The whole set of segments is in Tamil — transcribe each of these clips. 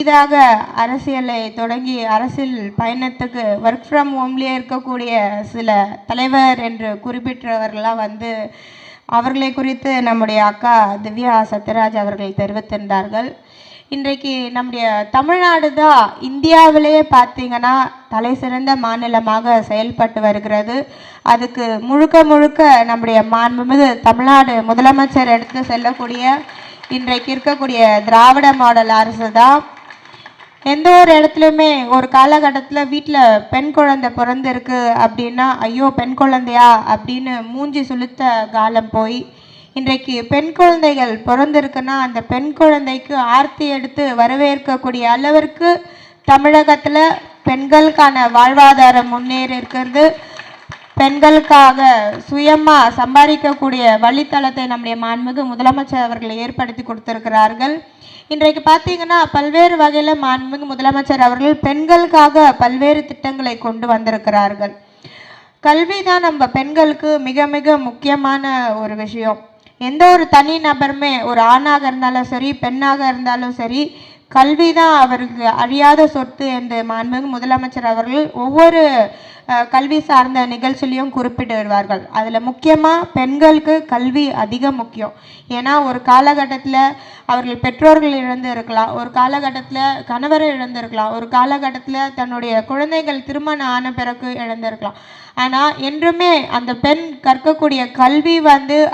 புதிதாக அரசியலை தொடங்கி அரசியல் பயணத்துக்கு ஒர்க் ஃப்ரம் ஹோம்லேயே இருக்கக்கூடிய சில தலைவர் என்று குறிப்பிட்டவர்களாம் அவர்களை குறித்து நம்முடைய அக்கா திவ்யா சத்யராஜ் அவர்கள் தெரிவித்திருந்தார்கள். இன்றைக்கு நம்முடைய தமிழ்நாடு தான் இந்தியாவிலேயே பார்த்தீங்கன்னா தலை சிறந்த மாநிலமாக செயல்பட்டு வருகிறது. அதுக்கு முழுக்க முழுக்க நம்முடைய மாண்புமிகு தமிழ்நாடு முதலமைச்சர் எடுத்து செல்லக்கூடிய இன்றைக்கு இருக்கக்கூடிய திராவிட மாடல் அரசு தான். எந்த ஒரு இடத்துலையுமே ஒரு காலகட்டத்தில் வீட்டில் பெண் குழந்தை பிறந்திருக்கு அப்படின்னா ஐயோ பெண் குழந்தையா அப்படின்னு மூஞ்சி சுளுத்த காலம் போய் இன்றைக்கு பெண் குழந்தைகள் பிறந்திருக்குன்னா அந்த பெண் குழந்தைக்கு ஆர்த்தி எடுத்து வரவேற்கக்கூடிய அளவிற்கு தமிழகத்தில் பெண்களுக்கான வாழ்வாதாரம் முன்னேறி இருக்கிறது. பெண்களுக்காக சுயமாக சம்பாதிக்கக்கூடிய வழித்தளத்தை நம்முடைய மாண்புமிகு முதலமைச்சர் அவர்கள் ஏற்படுத்தி கொடுத்திருக்கிறார்கள். இன்றைக்கு பார்த்தீங்கன்னா பல்வேறு வகையில் மாண்புமிகு முதலமைச்சர் அவர்கள் பெண்களுக்காக பல்வேறு திட்டங்களை கொண்டு வந்திருக்கிறார்கள். கல்வி தான் நம்ம பெண்களுக்கு மிக மிக முக்கியமான ஒரு விஷயம். எந்த ஒரு தனி நபருமே ஒரு ஆணாக இருந்தாலும் சரி பெண்ணாக இருந்தாலும் சரி கல்வி தான் அவருக்கு அழியாத சொத்து என்று மாண்புமிகு முதலமைச்சர் அவர்கள் ஒவ்வொரு கல்வி சார்ந்த நிகழ்ச்சியிலையும் குறிப்பிட்டு வருவார்கள். அதில் முக்கியமாக பெண்களுக்கு கல்வி அதிக முக்கியம். ஏன்னா ஒரு காலகட்டத்தில் அவர்கள் பெற்றோர்கள் இழந்து இருக்கலாம், ஒரு காலகட்டத்தில் கணவரை இழந்திருக்கலாம், ஒரு காலகட்டத்தில் தன்னுடைய குழந்தைகள் திருமணம் ஆன பிறகு இழந்திருக்கலாம். ஆனால் என்றுமே அந்த பெண் கற்கக்கூடிய கல்வி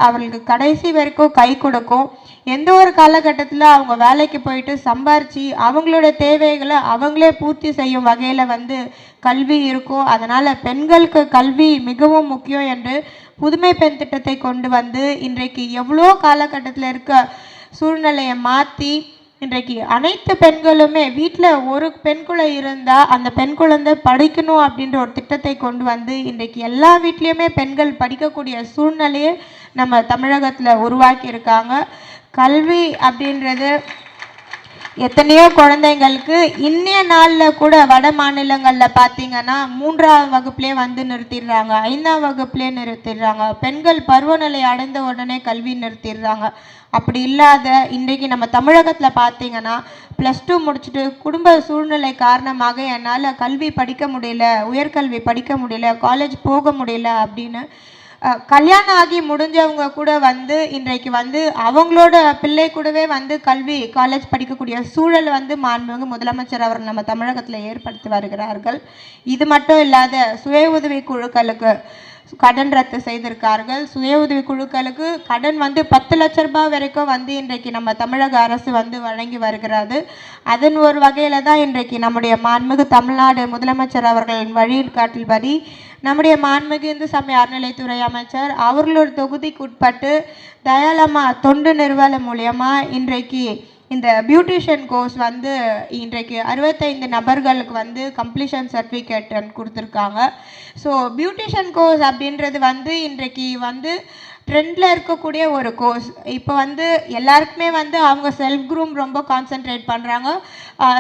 அவர்களுக்கு கடைசி வரைக்கும் கை கொடுக்கும். எந்த ஒரு காலகட்டத்தில் அவங்க வேலைக்கு போயிட்டு சம்பாரித்து அவங்களோட தேவைகளை அவங்களே பூர்த்தி செய்யும் வகையில் கல்வி இருக்கும். அதனால் பெண்களுக்கு கல்வி மிகவும் முக்கியம் என்று புதுமை பெண் திட்டத்தை கொண்டு இன்றைக்கு எவ்வளோ காலகட்டத்தில் இருக்க சூழ்நிலையை மாற்றி இன்றைக்கு அனைத்து பெண்களுமே வீட்டில் ஒரு பெண் குழந்தை இருந்தால் அந்த பெண் குழந்தை படிக்கணும் அப்படின்ற ஒரு திட்டத்தை கொண்டு இன்றைக்கு எல்லா வீட்லேயுமே பெண்கள் படிக்கக்கூடிய சூழ்நிலையை நம்ம தமிழகத்தில் உருவாக்கி இருக்காங்க. கல்வி அப்படின்றது எத்தனையோ குழந்தைங்களுக்கு இன்னைய நாளில் கூட வட மாநிலங்களில் பார்த்தீங்கன்னா 3ஆம் வகுப்புலேயே நிறுத்திடுறாங்க, 5ஆம் வகுப்புலேயே நிறுத்திடுறாங்க. பெண்கள் பருவநிலை அடைந்த உடனே கல்வி நிறுத்திடுறாங்க. அப்படி இல்லாத இன்றைக்கு நம்ம தமிழகத்தில் பார்த்தீங்கன்னா +2 முடிச்சுட்டு குடும்ப சூழ்நிலை காரணமாக என்னால் கல்வி படிக்க முடியல, உயர்கல்வி படிக்க முடியல, காலேஜ் போக முடியல அப்படின்னு கல்யாணம் ஆகி முடிஞ்சவங்க கூட இன்றைக்கு அவங்களோட பிள்ளை கூடவே கல்வி காலேஜ் படிக்கக்கூடிய சூழல் மாண்புமிகு முதலமைச்சர் அவர் நம்ம தமிழகத்தில் ஏற்படுத்தி வருகிறார்கள். இது மட்டும் இல்லாத சுய உதவி குழுக்களுக்கு கடன் ரத்து செய்திருக்கார்கள். சுய உதவி குழுக்களுக்கு கடன் 10 லட்ச ரூபாய் வரைக்கும் இன்றைக்கு நம்ம தமிழக அரசு வழங்கி வருகிறது. அதன் ஒரு வகையில் தான் இன்றைக்கு நம்முடைய மாண்புமிகு தமிழ்நாடு முதலமைச்சர் அவர்களின் வழிகாட்டின்படி நம்முடைய மாண்புமிகு இந்து சமய அறநிலைத்துறை அமைச்சர் அவர்களோட தொகுதிக்கு உட்பட்டு தயாளம்மா தொண்டு நிறுவனம் மூலியமாக இன்றைக்கு இந்த பியூட்டிஷியன் கோர்ஸ் இன்றைக்கு 65 நபர்களுக்கு கம்ப்ளீஷன் சர்டிஃபிகேட் கொடுத்துருக்காங்க. ஸோ பியூட்டிஷியன் கோர்ஸ் அப்படின்றது இன்றைக்கு ட்ரெண்டில் இருக்கக்கூடிய ஒரு கோர்ஸ். இப்போ எல்லாருக்குமே அவங்க செல்ஃப் க்ரூம் ரொம்ப கான்சென்ட்ரேட் பண்ணுறாங்க,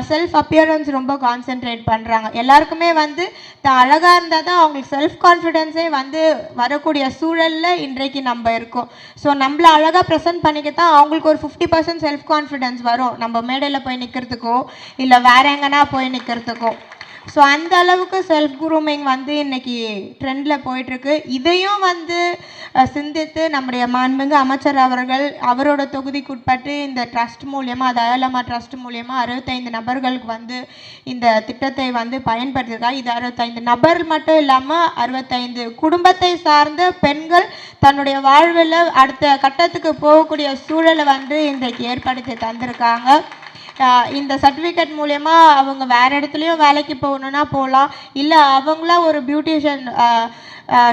செல்ஃப் அப்பியரன்ஸ் ரொம்ப கான்சென்ட்ரேட் பண்ணுறாங்க. எல்லாருக்குமே தான் அழகாக இருந்தால் தான் அவங்களுக்கு செல்ஃப் கான்ஃபிடென்ஸே வரக்கூடிய சூழலில் இன்றைக்கு நம்ம இருக்கோம். ஸோ நம்மளை அழகாக ப்ரெசென்ட் பண்ணிக்கத்தான் அவங்களுக்கு ஒரு 50% செல்ஃப் கான்ஃபிடென்ஸ் வரும், நம்ம மேடையில் போய் நிற்கிறதுக்கோ இல்லை வேற எங்கன்னா போய் நிற்கிறதுக்கோ. ஸோ அந்த அளவுக்கு செல்ஃப் க்ரூமிங் இன்றைக்கி ட்ரெண்டில் போயிட்டுருக்கு. இதையும் சிந்தித்து நம்முடைய மாண்புமிகு அமைச்சர் அவர்கள் அவரோட தொகுதிக்கு உட்பட்டு இந்த ட்ரஸ்ட் மூலியமாக தயாளம்மா ட்ரஸ்ட் மூலியமாக 65 நபர்களுக்கு இந்த திட்டத்தை பயன்படுத்தியிருக்காங்க. இது 65 நபர் மட்டும் இல்லாமல் 65 குடும்பத்தை சார்ந்த பெண்கள் தன்னுடைய வாழ்வில் அடுத்த கட்டத்துக்கு போகக்கூடிய சூழலை இன்றைக்கு ஏற்படுத்தி தந்திருக்காங்க. இந்த சர்டிஃபிகேட் மூலமா அவங்க வேறு இடத்துலையும் வேலைக்கு போகணுன்னா போகலாம், இல்லை அவங்களா ஒரு பியூட்டிஷியன்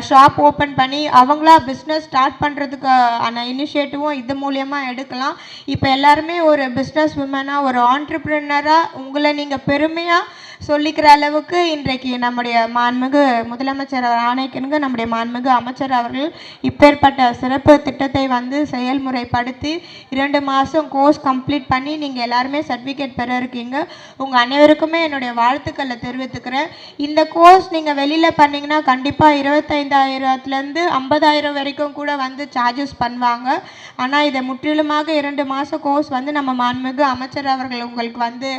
ஷாப் ஓப்பன் பண்ணி அவங்களா பிஸ்னஸ் ஸ்டார்ட் பண்ணுறதுக்கான இனிஷியேட்டிவும் இது மூலியமாக எடுக்கலாம். இப்போ எல்லாருமே ஒரு பிஸ்னஸ் உமனாக ஒரு ஆண்டர்ப்ரினராக உங்களை நீங்கள் பெருமையாக சொல்லிக்கிற அளவுக்கு இன்றைக்கு நம்முடைய மாண்புமிகு முதலமைச்சர் ஆணைக்கிணங்க நம்முடைய மாண்புமிகு அமைச்சர் அவர்கள் இப்பேற்பட்ட சிறப்பு திட்டத்தை வந்து செயல்முறைப்படுத்தி 2 மாதம் கோர்ஸ் கம்ப்ளீட் பண்ணி நீங்கள் எல்லாருமே சர்டிஃபிகேட் பெற இருக்கீங்க. உங்கள் அனைவருக்குமே என்னுடைய வாழ்த்துக்களை தெரிவித்துக்கிறேன். இந்த கோர்ஸ் நீங்கள் வெளியில் பண்ணிங்கன்னா கண்டிப்பாக 25,000லேருந்து 50,000 வரைக்கும் கூட வந்து சார்ஜஸ் பண்ணுவாங்க. ஆனால் இதை முற்றிலுமாக 2 மாத கோர்ஸ் வந்து நம்ம மாண்புமிகு அமைச்சர் அவர்கள் உங்களுக்கு வந்து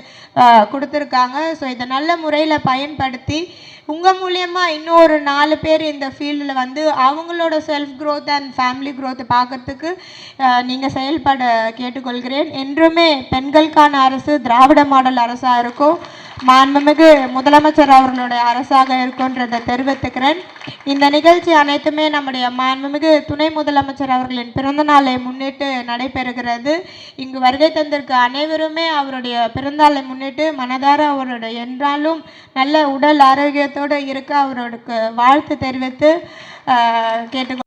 கொடுத்துருக்காங்க. ஸோ இதை நல்ல முறையில் பயன்படுத்தி உங்கள் மூலியமாக இன்னொரு 4 பேர் இந்த ஃபீல்டில் வந்து அவங்களோட செல்ஃப் க்ரோத் அண்ட் ஃபேமிலி க்ரோத்தை பார்க்குறதுக்கு நீங்கள் செயல்பட கேட்டுக்கொள்கிறேன். என்றுமே பெண்களுக்கான அரசு திராவிட மாடல் அரசாக இருக்கும், மாண்புமிகு முதலமைச்சர் அவர்களுடைய அரசாக இருக்குன்றதை தெரிவித்துக்கிறேன். இந்த நிகழ்ச்சி அனைத்துமே நம்முடைய மாண்புமிகு துணை முதலமைச்சர் அவர்களின் பிறந்த நாளை முன்னிட்டு நடைபெறுகிறது. இங்கு வருகை தந்திருக்க அனைவருமே அவருடைய பிறந்தநாளை முன்னிட்டு மனதார அவருடைய என்றாலும் நல்ல உடல் ஆரோக்கியத்தோடு இருக்க அவருக்கு வாழ்த்து தெரிவித்து கேட்டுக்கொள்